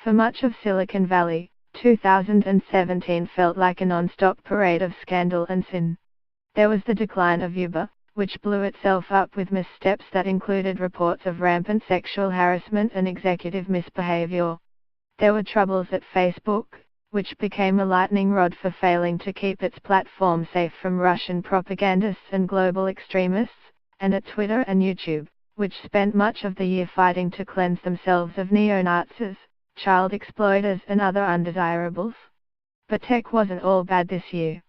For much of Silicon Valley, 2017 felt like a non-stop parade of scandal and sin. There was the decline of Uber, which blew itself up with missteps that included reports of rampant sexual harassment and executive misbehavior. There were troubles at Facebook, which became a lightning rod for failing to keep its platform safe from Russian propagandists and global extremists, and at Twitter and YouTube, which spent much of the year fighting to cleanse themselves of neo-Nazis, child exploiters and other undesirables. But tech wasn't all bad this year.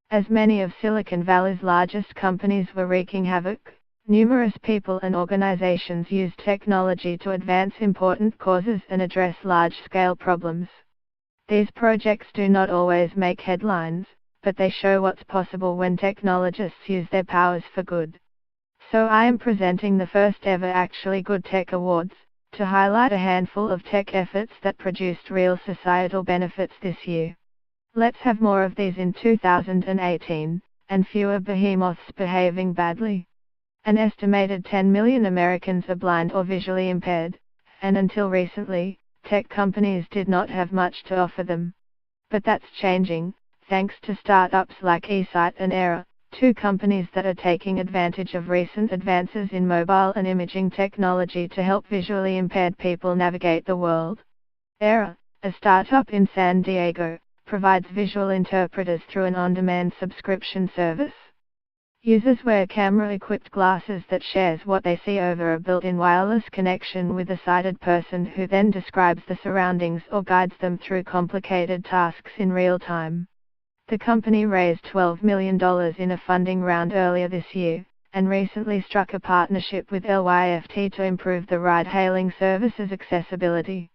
As many of Silicon Valley's largest companies were wreaking havoc, numerous people and organizations used technology to advance important causes and address large-scale problems. These projects do not always make headlines, but they show what's possible when technologists use their powers for good. So I am presenting the first ever Actually Good Tech Awards, to highlight a handful of tech efforts that produced real societal benefits this year. Let's have more of these in 2018, and fewer behemoths behaving badly. An estimated 10 million Americans are blind or visually impaired, and until recently, tech companies did not have much to offer them. But that's changing, thanks to startups like eSight and Aira, two companies that are taking advantage of recent advances in mobile and imaging technology to help visually impaired people navigate the world. Aira, a startup in San Diego, provides visual interpreters through an on-demand subscription service. Users wear camera-equipped glasses that shares what they see over a built-in wireless connection with a sighted person who then describes the surroundings or guides them through complicated tasks in real time. The company raised $12 million in a funding round earlier this year, and recently struck a partnership with Lyft to improve the ride-hailing service's accessibility.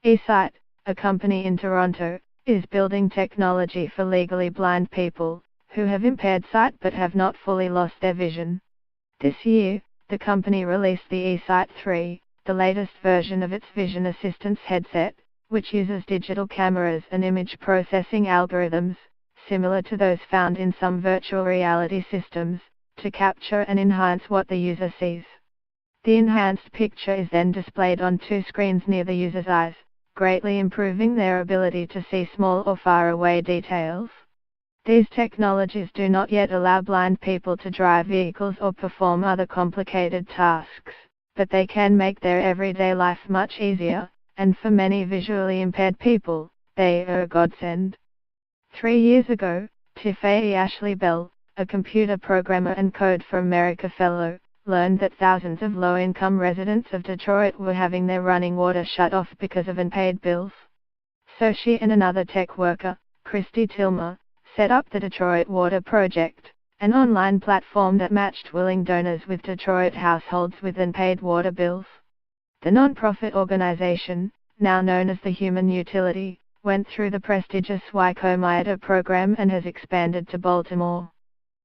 eSight, a company in Toronto, is building technology for legally blind people, who have impaired sight but have not fully lost their vision. This year, the company released the eSight 3, the latest version of its vision assistance headset, which uses digital cameras and image processing algorithms, similar to those found in some virtual reality systems, to capture and enhance what the user sees. The enhanced picture is then displayed on two screens near the user's eyes, greatly improving their ability to see small or far away details. These technologies do not yet allow blind people to drive vehicles or perform other complicated tasks, but they can make their everyday life much easier, and for many visually impaired people, they are a godsend. 3 years ago, Tiffany Ashley Bell, a computer programmer and Code for America fellow, learned that thousands of low-income residents of Detroit were having their running water shut off because of unpaid bills. So she and another tech worker, Christy Tilmer, set up the Detroit Water Project, an online platform that matched willing donors with Detroit households with unpaid water bills. The non-profit organization, now known as the Human Utility, went through the prestigious Y Combinator program and has expanded to Baltimore.